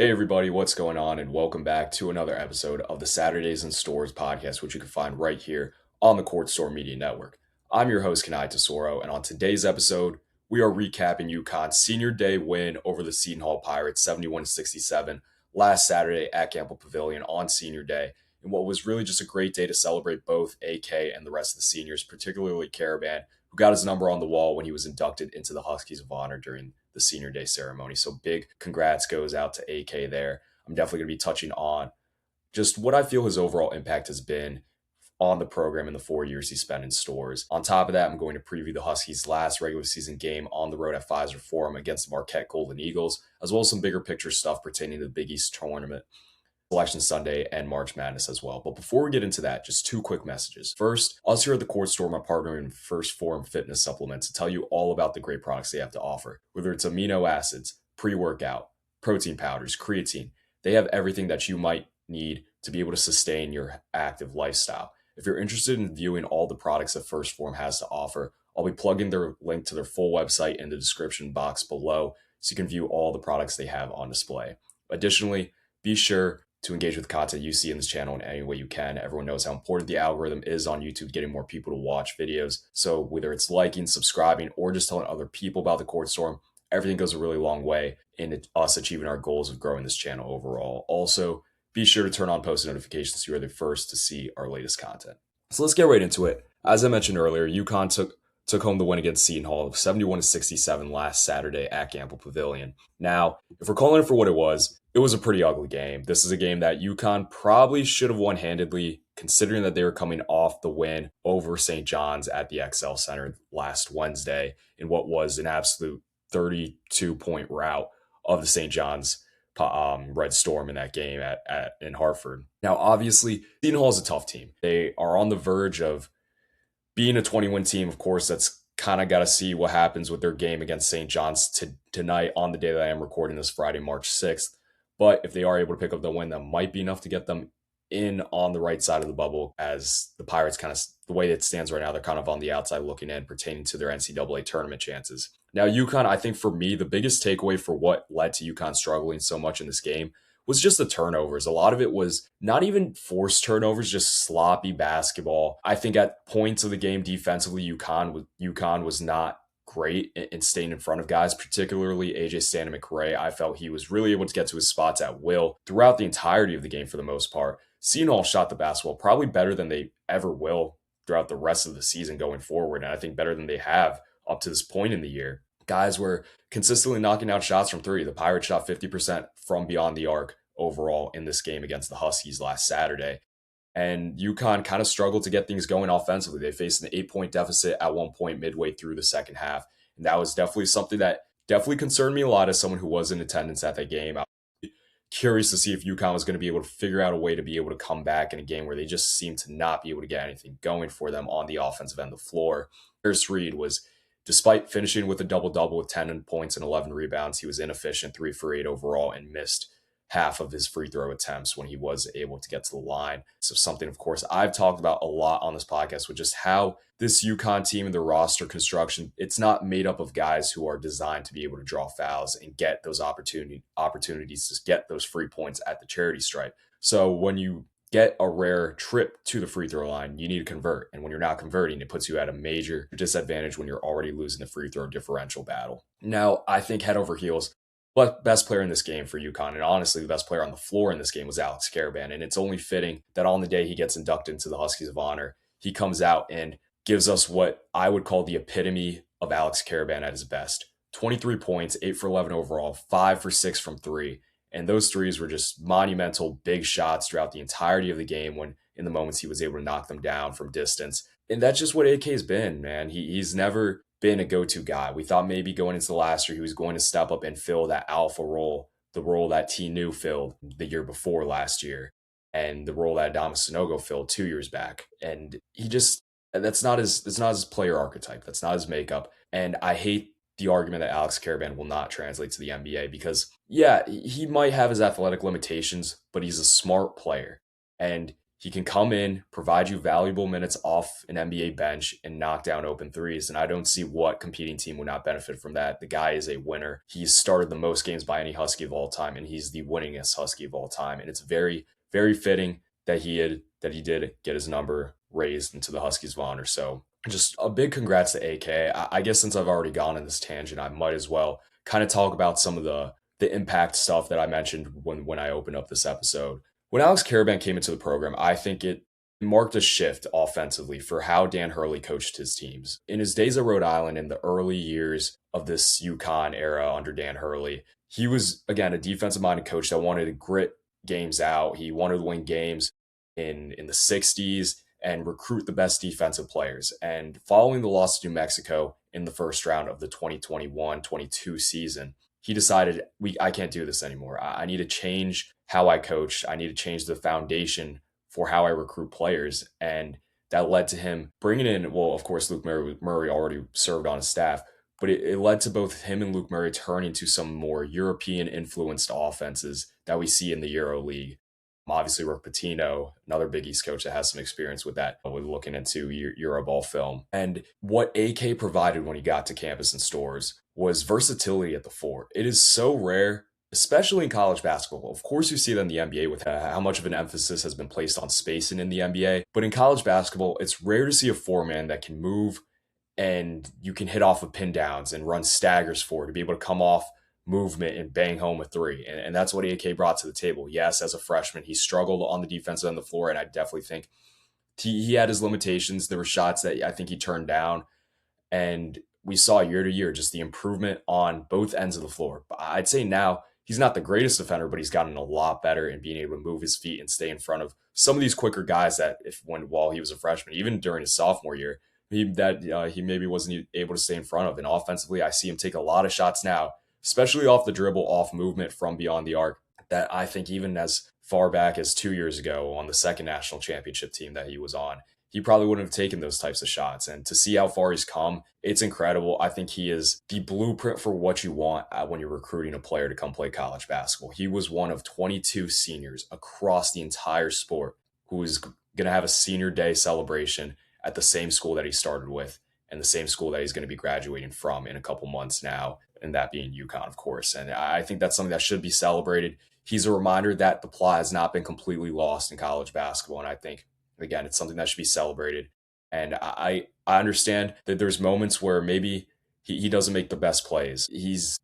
Hey everybody, what's going on? And welcome back to another episode of the Saturdays in Stores podcast, which you can find right here on the Court Store Media Network. I'm your host, Kanaye, and on today's episode, we are recapping UConn's senior day win over the Seton Hall Pirates 71-67 last Saturday at Campbell Pavilion on senior day, in what was really just a great day to celebrate both AK and the rest of the seniors, particularly Caravan, who got his number on the wall when he was inducted into the Huskies of Honor during the senior day ceremony. So big congrats goes out to AK there. I'm definitely going to be touching on just what I feel his overall impact has been on the program in the 4 years he spent in Stores. On top of that, I'm going to preview the Huskies' last regular season game on the road at Phorm against the Marquette Golden Eagles, as well as some bigger picture stuff pertaining to the Big East tournament, Selection Sunday, and March Madness as well. But before we get into that, just two quick messages. First, us here at the Court Store are partnering with First Phorm Fitness Supplements to tell you all about the great products they have to offer. Whether it's amino acids, pre-workout, protein powders, creatine, they have everything that you might need to be able to sustain your active lifestyle. If you're interested in viewing all the products that First Phorm has to offer, I'll be plugging their link to their full website in the description box below so you can view all the products they have on display. Additionally, be sure to engage with the content you see in this channel in any way you can. Everyone knows how important the algorithm is on YouTube, getting more people to watch videos. So whether it's liking, subscribing, or just telling other people about the Court Storm, everything goes a really long way in us achieving our goals of growing this channel overall. Also, be sure to turn on post notifications so you're the first to see our latest content. So let's get right into it. As I mentioned earlier, UConn took home the win against Seton Hall of 71-67 last Saturday at Campbell Pavilion. Now, if we're calling it for what it was a pretty ugly game. This is a game that UConn probably should have won handedly, considering that they were coming off the win over St. John's at the XL Center last Wednesday in what was an absolute 32-point rout of the St. John's Red Storm in that game in Hartford. Now, obviously, Seton Hall is a tough team. They are on the verge of being a 20-win team. Of course, that's kind of got to see what happens with their game against St. John's tonight on the day that I am recording this, Friday, March 6th. But if they are able to pick up the win, that might be enough to get them in on the right side of the bubble, as the Pirates the way it stands right now, they're kind of on the outside looking in pertaining to their NCAA tournament chances. Now, UConn, I think for me, the biggest takeaway for what led to UConn struggling so much in this game was just the turnovers. A lot of it was not even forced turnovers, just sloppy basketball. I think at points of the game defensively, UConn was not great in staying in front of guys, particularly AJ Stanton-McRae. I felt he was really able to get to his spots at will throughout the entirety of the game for the most part. Seton Hall shot the basketball probably better than they ever will throughout the rest of the season going forward, and I think better than they have up to this point in the year. Guys were consistently knocking out shots from three. The Pirates shot 50% from beyond the arc overall in this game against the Huskies last Saturday. And UConn kind of struggled to get things going offensively. They faced an 8-point deficit at one point midway through the second half. And that was definitely something that definitely concerned me a lot as someone who was in attendance at that game. I was curious to see if UConn was going to be able to figure out a way to be able to come back in a game where they just seemed to not be able to get anything going for them on the offensive end of the floor. Harris Reed was, despite finishing with a double-double with 10 points and 11 rebounds, he was inefficient, 3 for 8 overall, and missed half of his free throw attempts when he was able to get to the line. So something, of course, I've talked about a lot on this podcast with just how this UConn team and the roster construction, it's not made up of guys who are designed to be able to draw fouls and get those opportunities to get those free points at the charity stripe. So when you get a rare trip to the free throw line, you need to convert. And when you're not converting, it puts you at a major disadvantage when you're already losing the free throw differential battle. Now, I think head over heels, but best player in this game for UConn, and honestly, the best player on the floor in this game was Alex Caravan. And it's only fitting that on the day he gets inducted into the Huskies of Honor, he comes out and gives us what I would call the epitome of Alex Caravan at his best. 23 points, 8 for 11 overall, 5 for 6 from three. And those threes were just monumental, big shots throughout the entirety of the game when in the moments he was able to knock them down from distance. And that's just what AK's been, man. He's never been a go-to guy. We thought maybe going into the last year he was going to step up and fill that alpha role, the role that T. New filled the year before last year, and the role that Adama Sanogo filled 2 years back. And that's not his player archetype. That's not his makeup. And I hate the argument that Alex Caravan will not translate to the NBA because, yeah, he might have his athletic limitations, but he's a smart player. And He can come in, provide you valuable minutes off an NBA bench, and knock down open threes. And I don't see what competing team would not benefit from that. The guy is a winner. He's started the most games by any Husky of all time, and he's the winningest Husky of all time. And it's very, very fitting that he did get his number raised into the Huskies of honor. So just a big congrats to AK. I guess since I've already gone on this tangent, I might as well kind of talk about some of the impact stuff that I mentioned when I opened up this episode. When Alex Karaban came into the program, I think it marked a shift offensively for how Dan Hurley coached his teams. In his days at Rhode Island, in the early years of this UConn era under Dan Hurley, he was, again, a defensive-minded coach that wanted to grit games out. He wanted to win games in the 60s and recruit the best defensive players. And following the loss to New Mexico in the first round of the 2021-22 season, he decided, I can't do this anymore. I need to change how I coach. I need to change the foundation for how I recruit players. And that led to him bringing in, well, of course, Luke Murray already served on his staff, but it led to both him and Luke Murray turning to some more European-influenced offenses that we see in the Euro League. Obviously, Rick Pitino, another Big East coach that has some experience with that, with looking into Euroball film. And what AK provided when he got to campus and STORRS was versatility at the four. It is so rare, especially in college basketball. Of course, you see that in the NBA with how much of an emphasis has been placed on spacing in the NBA. But in college basketball, it's rare to see a four-man that can move and you can hit off of pin downs and run staggers for to be able to come off movement and bang home a three. And that's what AK brought to the table. Yes, as a freshman, he struggled on the defensive end of the floor, and I definitely think he had his limitations. There were shots that I think he turned down, and we saw year to year just the improvement on both ends of the floor. But I'd say now he's not the greatest defender, but he's gotten a lot better in being able to move his feet and stay in front of some of these quicker guys that while he was a freshman, even during his sophomore year, he maybe wasn't able to stay in front of. And offensively, I see him take a lot of shots now, especially off the dribble, off movement from beyond the arc, that I think even as far back as 2 years ago on the second national championship team that he was on, he probably wouldn't have taken those types of shots. And to see how far he's come, it's incredible. I think he is the blueprint for what you want when you're recruiting a player to come play college basketball. He was one of 22 seniors across the entire sport who is going to have a senior day celebration at the same school that he started with and the same school that he's going to be graduating from in a couple months now, and that being UConn, of course. And I think that's something that should be celebrated. He's a reminder that the plot has not been completely lost in college basketball, and I think, again, it's something that should be celebrated. And I understand that there's moments where maybe he doesn't make the best plays.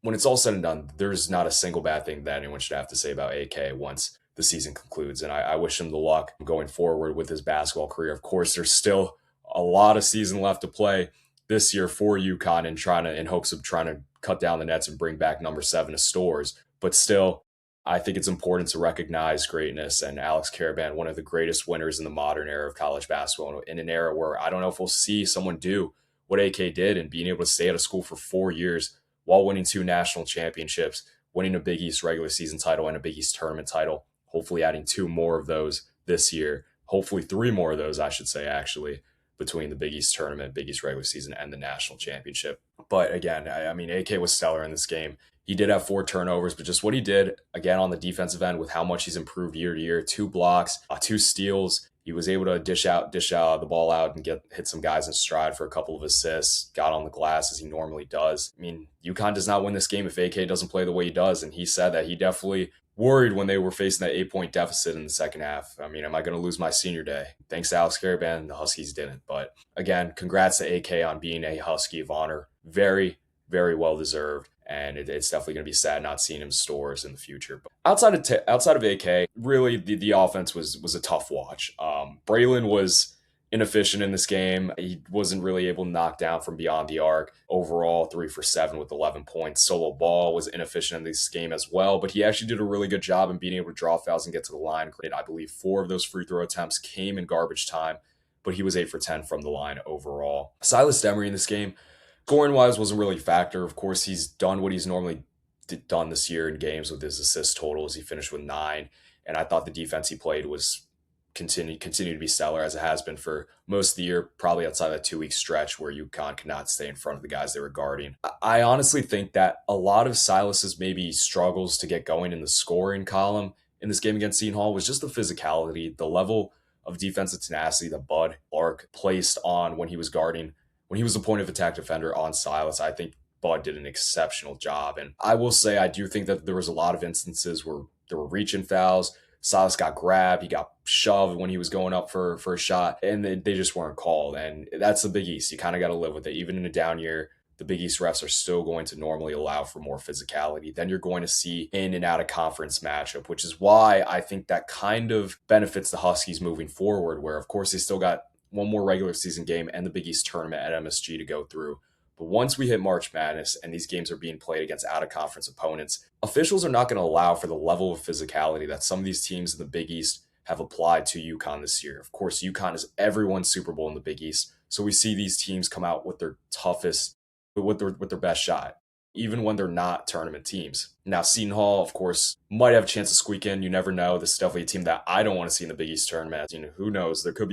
When it's all said and done, there's not a single bad thing that anyone should have to say about AK once the season concludes. And I wish him the luck going forward with his basketball career. Of course, there's still a lot of season left to play this year for UConn and in hopes of trying to cut down the nets and bring back number 7 to STORRS. But still, I think it's important to recognize greatness, and Alex Karaban, one of the greatest winners in the modern era of college basketball, in an era where I don't know if we'll see someone do what AK did and being able to stay out of school for 4 years while winning 2 national championships, winning a Big East regular season title and a Big East tournament title, hopefully adding 2 more of those this year, hopefully 3 more of those, I should say, actually, between the Big East tournament, Big East regular season, and the national championship. But again, I mean, AK was stellar in this game. He did have 4 turnovers, but just what he did, again, on the defensive end with how much he's improved year to year, 2 blocks, 2 steals. He was able to dish the ball out and hit some guys in stride for a couple of assists, got on the glass as he normally does. I mean, UConn does not win this game if AK doesn't play the way he does, and he said that he definitely worried when they were facing that 8-point deficit in the second half. I mean, am I going to lose my senior day? Thanks to Alex Karaban, the Huskies didn't. But again, congrats to AK on being a Husky of honor. Very, very well deserved. And it's definitely going to be sad not seeing him STORRS in the future. But outside of AK, really the offense was a tough watch. Braylon was inefficient in this game. He wasn't really able to knock down from beyond the arc. Overall, 3 for 7 with 11 points. Solo Ball was inefficient in this game as well, but he actually did a really good job in being able to draw fouls and get to the line. I believe 4 of those free throw attempts came in garbage time, but he was 8 for 10 from the line overall. Silas Demery in this game, scoring-wise, wasn't really a factor. Of course, he's done what he's normally done this year in games with his assist totals. He finished with 9, and I thought the defense he played was continue to be stellar, as it has been for most of the year, probably outside that 2-week stretch where UConn could not stay in front of the guys they were guarding. I honestly think that a lot of Silas's maybe struggles to get going in the scoring column in this game against Seton Hall was just the physicality, the level of defensive tenacity that Bud Clark placed on when he was the point of attack defender on Silas. I think Bud did an exceptional job. And I will say, I do think that there was a lot of instances where there were reaching fouls. Silas got grabbed, he got shoved when he was going up for a shot, and they just weren't called. And that's the Big East. You kind of got to live with it. Even in a down year, the Big East refs are still going to normally allow for more physicality than you're going to see in an out of conference matchup, which is why I think that kind of benefits the Huskies moving forward, where of course they still got one more regular season game and the Big East tournament at MSG to go through. But once we hit March Madness and these games are being played against out-of-conference opponents, officials are not going to allow for the level of physicality that some of these teams in the Big East have applied to UConn this year. Of course, UConn is everyone's Super Bowl in the Big East, so we see these teams come out with their toughest, with their best shot, even when they're not tournament teams. Now, Seton Hall, of course, might have a chance to squeak in. You never know. This is definitely a team that I don't want to see in the Big East tournament. Who knows? There could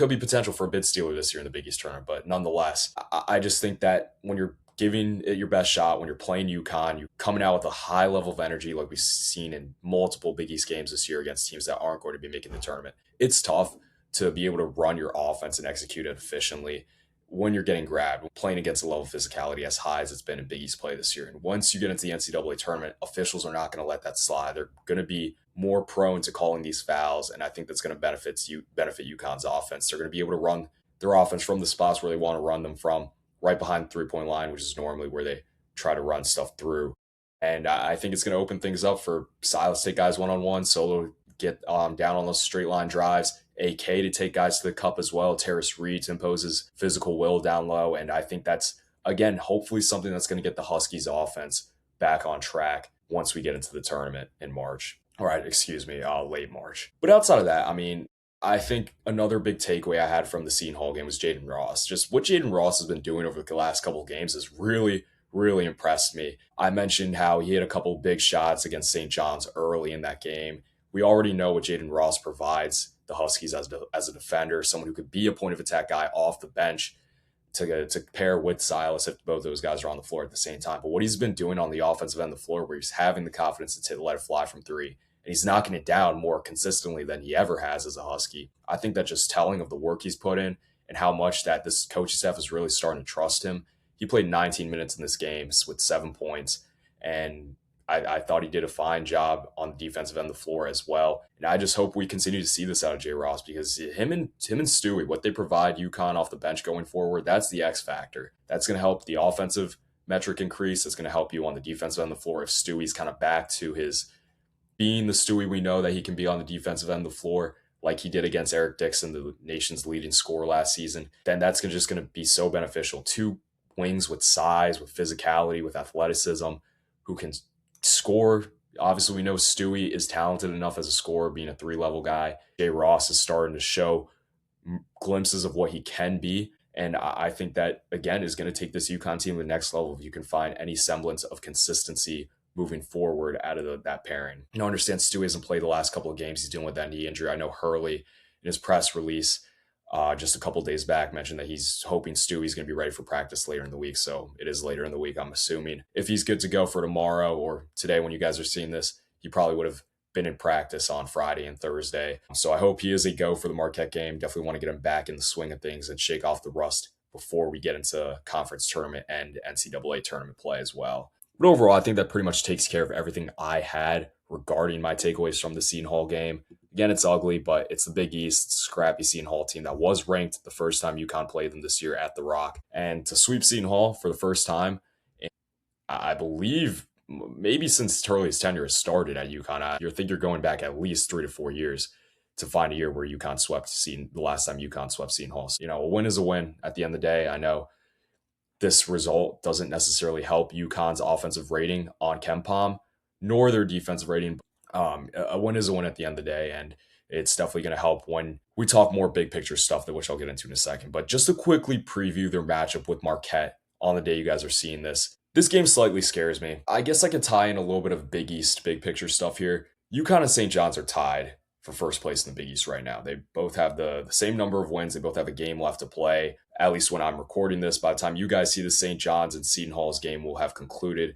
be potential for a bid stealer this year in the Big East tournament, but nonetheless, I just think that when you're giving it your best shot, when you're playing UConn, you're coming out with a high level of energy like we've seen in multiple Big East games this year against teams that aren't going to be making the tournament. It's tough to be able to run your offense and execute it efficiently when you're getting grabbed, playing against a level of physicality as high as it's been in Big East play this year. And once you get into the NCAA tournament, officials are not going to let that slide. They're going to be more prone to calling these fouls, and I think that's going to benefit UConn's offense. They're going to be able to run their offense from the spots where they want to run them from, right behind the three-point line, which is normally where they try to run stuff through. And I think it's going to open things up for Silas to take guys one-on-one, Solo get down on those straight line drives, AK to take guys to the cup as well, Terrace Reed to impose his physical will down low. And I think that's, again, hopefully something that's going to get the Huskies offense back on track once we get into the tournament in March. All right, late March. But outside of that, I think another big takeaway I had from the Seton Hall game was Jaden Ross. Just what Jaden Ross has been doing over the last couple of games has really, really impressed me. I mentioned how he had a couple of big shots against St. John's early in that game. We already know what Jaden Ross provides the Huskies as a defender, someone who could be a point of attack guy off the bench to pair with Silas if both those guys are on the floor at the same time. But what he's been doing on the offensive end of the floor, where he's having the confidence to let it fly from three, and he's knocking it down more consistently than he ever has as a Husky. I think that's just telling of the work he's put in and how much that this coaching staff is really starting to trust him. He played 19 minutes in this game with 7 points, and I thought he did a fine job on the defensive end of the floor as well. And I just hope we continue to see this out of Jay Ross, because him and Stewie, what they provide UConn off the bench going forward, that's the X factor. That's going to help the offensive metric increase. It's going to help you on the defensive end of the floor if Stewie's kind of back to his being the Stewie we know that he can be on the defensive end of the floor, like he did against Eric Dixon, the nation's leading scorer last season. Then that's just going to be so beneficial. Two wings with size, with physicality, with athleticism, who can score. Obviously, we know Stewie is talented enough as a scorer, being a 3-level guy. Jay Ross is starting to show glimpses of what he can be. And I think that, again, is going to take this UConn team to the next level if you can find any semblance of consistency moving forward out of that pairing. I understand Stewie hasn't played the last couple of games. He's dealing with that knee injury. I know Hurley, in his press release just a couple days back, mentioned that he's hoping Stewie's going to be ready for practice later in the week. So it is later in the week, I'm assuming. If he's good to go for tomorrow or today when you guys are seeing this, he probably would have been in practice on Friday and Thursday. So I hope he is a go for the Marquette game. Definitely want to get him back in the swing of things and shake off the rust before we get into conference tournament and NCAA tournament play as well. But overall, I think that pretty much takes care of everything I had regarding my takeaways from the Seton Hall game. Again, it's ugly, but it's the Big East scrappy Seton Hall team that was ranked the first time UConn played them this year at the Rock. And to sweep Seton Hall for the first time, I believe maybe since Turley's tenure has started at UConn, you think you're going back at least 3 to 4 years to find a year where UConn swept Seton, the last time UConn swept Seton Hall. So, a win is a win at the end of the day. I know this result doesn't necessarily help UConn's offensive rating on KenPom, nor their defensive rating. A win is a win at the end of the day, and it's definitely going to help when we talk more big picture stuff, that which I'll get into in a second. But just to quickly preview their matchup with Marquette on the day you guys are seeing this. This game slightly scares me. I guess I could tie in a little bit of Big East, big picture stuff here. UConn and St. John's are tied for first place in the Big East right now. They both have the same number of wins. They both have a game left to play, at least when I'm recording this. By the time you guys see the St. John's and Seton Hall's game will have concluded.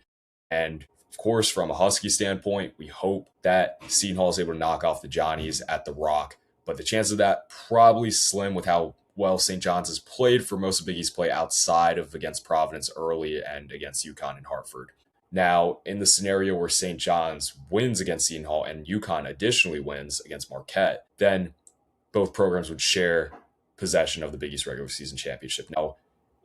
And Of course, from a Husky standpoint, we hope that Seton Hall is able to knock off the Johnnies at the Rock, but the chance of that probably slim with how well St. John's has played for most of Big East play outside of against Providence early and against UConn and Hartford. Now, in the scenario where St. John's wins against Seton Hall and UConn additionally wins against Marquette, then both programs would share possession of the Big East regular season championship. Now,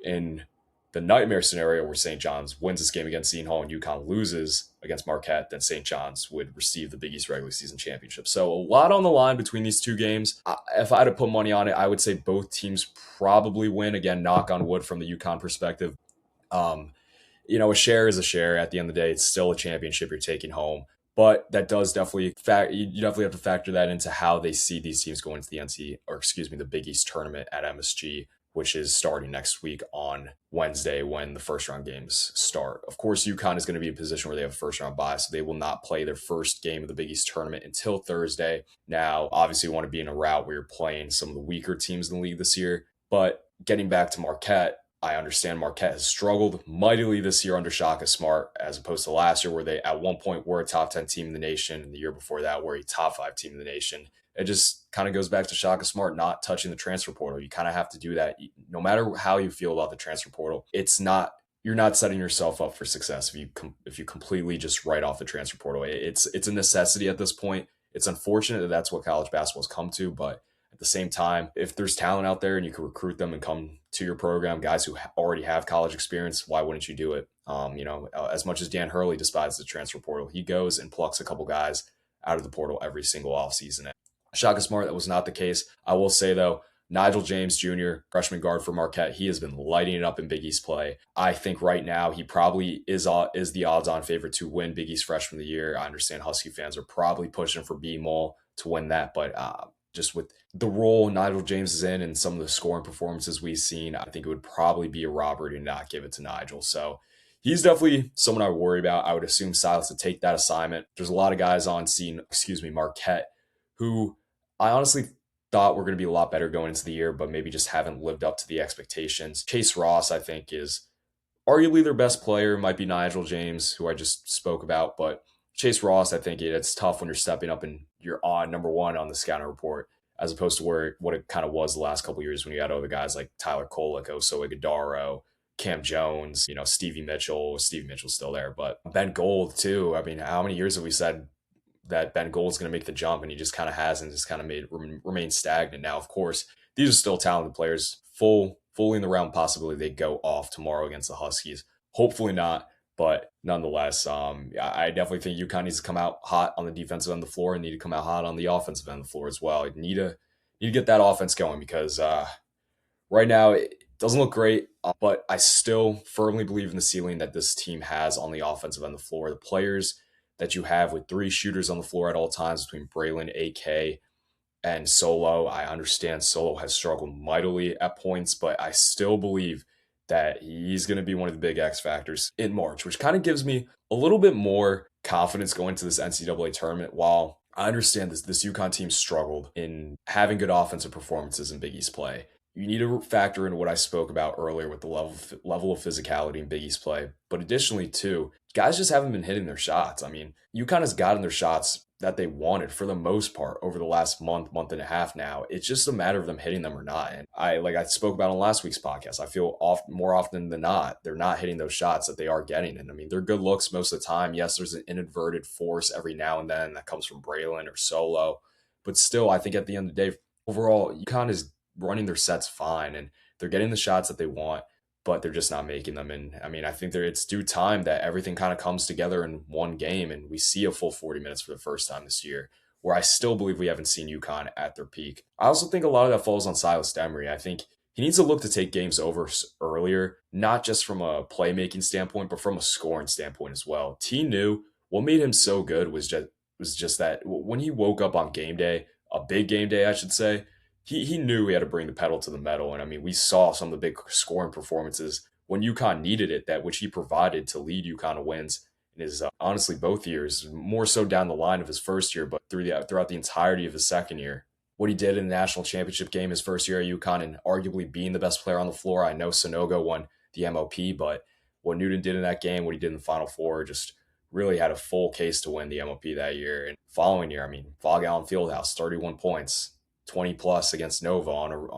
in the nightmare scenario where St. John's wins this game against Seton Hall and UConn loses against Marquette, then St. John's would receive the Big East regular season championship. So a lot on the line between these two games. If I had to put money on it, I would say both teams probably win. Again, knock on wood from the UConn perspective. A share is a share. At the end of the day, it's still a championship you're taking home. But that does definitely you definitely have to factor that into how they see these teams going to the Big East tournament at MSG, which is starting next week on Wednesday when the first round games start. Of course, UConn is going to be in a position where they have a first round bye, so they will not play their first game of the Big East tournament until Thursday. Now, obviously, you want to be in a route where you're playing some of the weaker teams in the league this year. But getting back to Marquette, I understand Marquette has struggled mightily this year under Shaka Smart, as opposed to last year where they at one point were a top 10 team in the nation, and the year before that were a top 5 team in the nation. It just kind of goes back to Shaka Smart not touching the transfer portal. You kind of have to do that. No matter how you feel about the transfer portal, you're not setting yourself up for success if you completely just write off the transfer portal. It's a necessity at this point. It's unfortunate that that's what college basketball has come to, but at the same time, if there's talent out there and you can recruit them and come to your program, guys who already have college experience, why wouldn't you do it? As much as Dan Hurley despises the transfer portal, he goes and plucks a couple guys out of the portal every single offseason. And Shaka Smart, that was not the case. I will say, though, Nigel James Jr., freshman guard for Marquette, he has been lighting it up in Big East play. I think right now he probably is the odds-on favorite to win Big East Freshman of the Year. I understand Husky fans are probably pushing for B-Mall to win that, but just with the role Nigel James is in and some of the scoring performances we've seen, I think it would probably be a robbery to not give it to Nigel. So he's definitely someone I would worry about. I would assume Silas to take that assignment. There's a lot of guys on Marquette, who I honestly thought were going to be a lot better going into the year, but maybe just haven't lived up to the expectations. Chase Ross, I think, is arguably their best player. Might be Nigel James, who I just spoke about, but Chase Ross, I think it's tough when you're stepping up and you're on number one on the scouting report, as opposed to what it kind of was the last couple of years when you had other guys like Tyler Kolek, Oso Ighodaro, Cam Jones, Stevie Mitchell. Stevie Mitchell's still there, but Ben Gold too. I mean, how many years have we said that Ben Gold's going to make the jump, and he just kind of hasn't, just kind of remained stagnant. Now, of course, these are still talented players, fully in the realm possibility they go off tomorrow against the Huskies. Hopefully not. But nonetheless, I definitely think UConn needs to come out hot on the defensive end of the floor and need to come out hot on the offensive end of the floor as well. You need to get that offense going because right now it doesn't look great, but I still firmly believe in the ceiling that this team has on the offensive end of the floor. The players that you have with 3 shooters on the floor at all times between Braylon, AK, and Solo. I understand Solo has struggled mightily at points, but I still believe that he's going to be one of the big X factors in March, which kind of gives me a little bit more confidence going into this NCAA tournament. While I understand this UConn team struggled in having good offensive performances in Big East play, you need to factor in what I spoke about earlier with the level of physicality in Big East play. But additionally, too, guys just haven't been hitting their shots. I mean, UConn has gotten their shots that they wanted for the most part over the last month and a half now. It's just a matter of them hitting them or not. And I spoke about on last week's podcast, I feel more often than not, they're not hitting those shots that they are getting. And I mean, they're good looks most of the time. Yes, there's an inadvertent force every now and then that comes from Braylon or Solo. But still, I think at the end of the day, overall, UConn is running their sets fine and they're getting the shots that they want, but they're just not making them. And I mean, I think it's due time that everything kind of comes together in one game and we see a full 40 minutes for the first time this year, where I still believe we haven't seen UConn at their peak. I also think a lot of that falls on Silas Demery. I think he needs to look to take games over earlier, not just from a playmaking standpoint, but from a scoring standpoint as well. T knew what made him so good was just that when he woke up on game day, a big game day, I should say, he knew he had to bring the pedal to the metal. And I mean, we saw some of the big scoring performances when UConn needed it, that which he provided to lead UConn to wins in his, honestly, both years, more so down the line of his first year, but throughout the entirety of his second year. What he did in the national championship game his first year at UConn and arguably being the best player on the floor. I know Sonogo won the MOP, but what Newton did in that game, what he did in the Final Four, just really had a full case to win the MOP that year. And following year, I mean, Fog Allen Fieldhouse, 31 points, 20 plus against Nova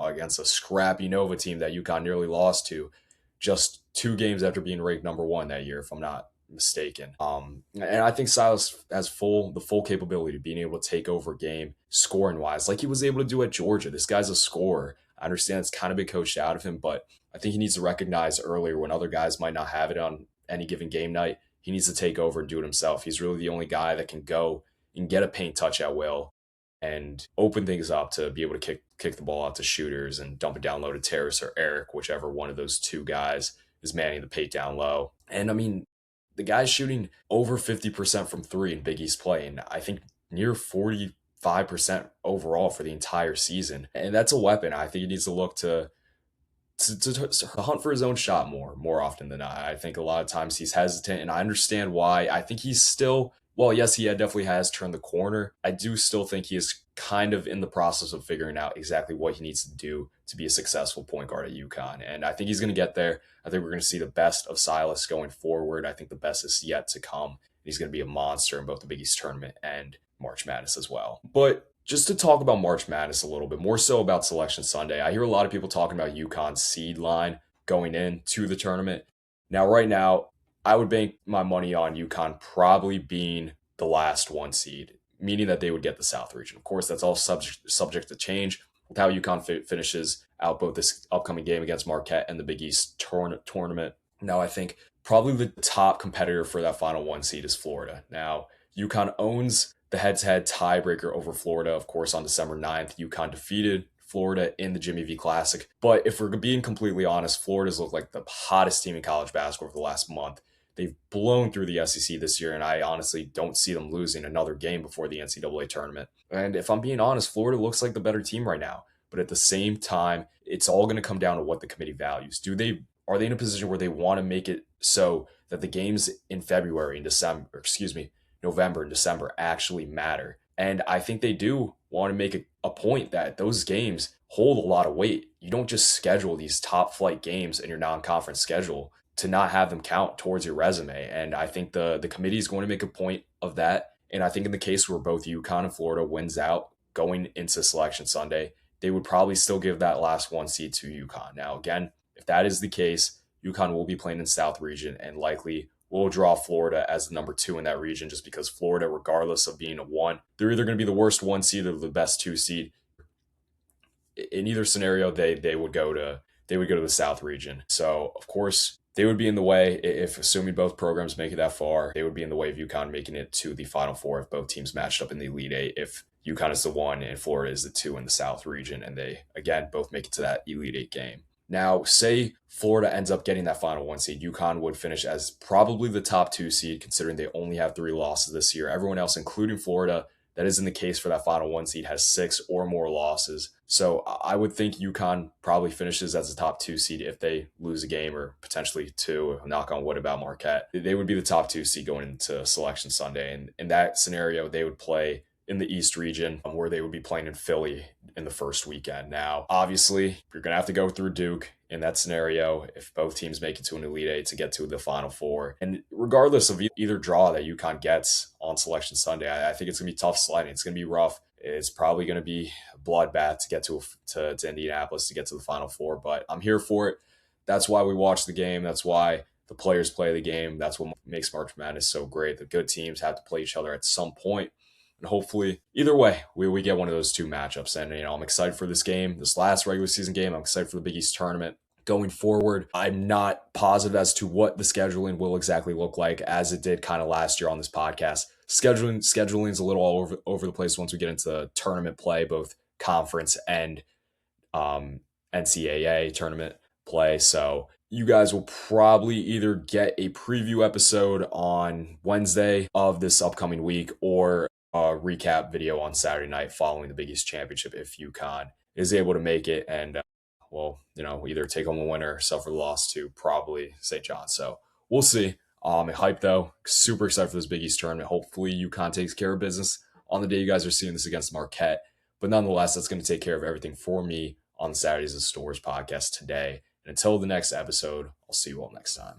against a scrappy Nova team that UConn nearly lost to just 2 games after being ranked number 1 that year, if I'm not mistaken. And I think Silas has the full capability of being able to take over a game scoring wise, like he was able to do at Georgia. This guy's a scorer. I understand it's kind of been coached out of him, but I think he needs to recognize earlier when other guys might not have it on any given game night. He needs to take over and do it himself. He's really the only guy that can go and get a paint touch at will and open things up to be able to kick the ball out to shooters and dump it down low to Terrace or Eric, whichever one of those two guys is manning the paint down low. And I mean, the guy's shooting over 50% from three in Big East play, and I think near 45% overall for the entire season. And that's a weapon. I think he needs to look to hunt for his own shot more often than not. I think a lot of times he's hesitant, and I understand why. I think he's still, well, yes, he definitely has turned the corner. I do still think he is kind of in the process of figuring out exactly what he needs to do to be a successful point guard at UConn. And I think he's going to get there. I think we're going to see the best of Silas going forward. I think the best is yet to come. He's going to be a monster in both the Big East tournament and March Madness as well. But just to talk about March Madness a little bit, more so about Selection Sunday, I hear a lot of people talking about UConn's seed line going into the tournament. Now, right now, I would bank my money on UConn probably being the last 1 seed, meaning that they would get the South region. Of course, that's all subject to change with how UConn finishes out both this upcoming game against Marquette and the Big East tournament. Now, I think probably the top competitor for that final 1 seed is Florida. Now, UConn owns the head-to-head tiebreaker over Florida. Of course, on December 9th, UConn defeated Florida in the Jimmy V Classic. But if we're being completely honest, Florida's looked like the hottest team in college basketball for the last month. They've blown through the SEC this year, and I honestly don't see them losing another game before the NCAA tournament. And if I'm being honest, Florida looks like the better team right now. But at the same time, it's all going to come down to what the committee values. Are they in a position where they want to make it so that the games in November and December actually matter? And I think they do want to make a point that those games hold a lot of weight. You don't just schedule these top flight games in your non-conference schedule to not have them count towards your resume. And I think the committee is going to make a point of that. And I think in the case where both UConn and Florida wins out going into Selection Sunday, they would probably still give that last 1 seed to UConn. Now, again, if that is the case, UConn will be playing in South region and likely will draw Florida as the number 2 in that region, just because Florida, regardless of being a 1, they're either going to be the worst 1 seed or the best 2 seed. In either scenario, they would go to the South region. So, of course, they would be in the way, if assuming both programs make it that far, they would be in the way of UConn making it to the Final Four if both teams matched up in the Elite Eight. If UConn is the 1 and Florida is the 2 in the South region, and they, again, both make it to that Elite Eight game. Now, say Florida ends up getting that final 1 seed, UConn would finish as probably the top 2 seed, considering they only have 3 losses this year. Everyone else, including Florida, that isn't the case for that final 1 seed, has 6 or more losses. So I would think UConn probably finishes as the top 2 seed if they lose a game, or potentially 2, knock on wood about Marquette. They would be the top 2 seed going into Selection Sunday. And in that scenario, they would play in the East region, where they would be playing in Philly in the first weekend. Now, obviously, you're going to have to go through Duke in that scenario if both teams make it to an Elite Eight to get to the Final Four. And regardless of either draw that UConn gets on Selection Sunday, I think it's going to be tough sledding. It's going to be rough. It's probably going to be a bloodbath to get to Indianapolis to get to the Final Four, but I'm here for it. That's why we watch the game. That's why the players play the game. That's what makes March Madness so great. The good teams have to play each other at some point. And hopefully, either way, we get one of those 2 matchups. And, I'm excited for this game, this last regular season game. I'm excited for the Big East tournament. Going forward, I'm not positive as to what the scheduling will exactly look like, as it did kind of last year on this podcast. Scheduling is a little all over the place once we get into tournament play, both conference and NCAA tournament play. So you guys will probably either get a preview episode on Wednesday of this upcoming week, or a recap video on Saturday night following the Big East Championship if UConn is able to make it and, either take home a winner or suffer the loss to probably St. John. So we'll see. I'm hyped though. Super excited for this Big East tournament. Hopefully UConn takes care of business on the day you guys are seeing this against Marquette. But nonetheless, that's going to take care of everything for me on the Saturdays and STORRS podcast today. And until the next episode, I'll see you all next time.